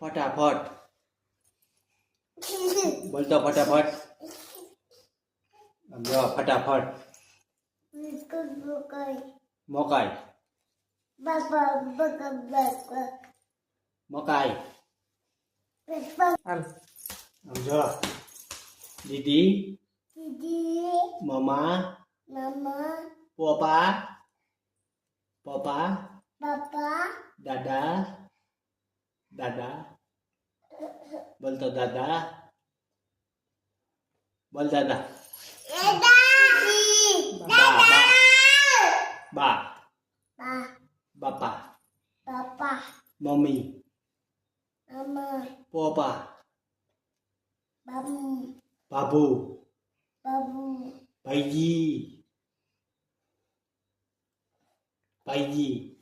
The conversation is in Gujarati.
ફટાફટ બોલતો ફટાફટ આમ જો ફટાફટ મકાઈ મકાઈ આમ જો દીદી મમ્મા પપ્પા પપ્પા દાદા દાદા બોલતો દાદા બોલ દાદા બા બાપા મમ્મી પપ્પા બાબુ ભાઈજી ભાઈજી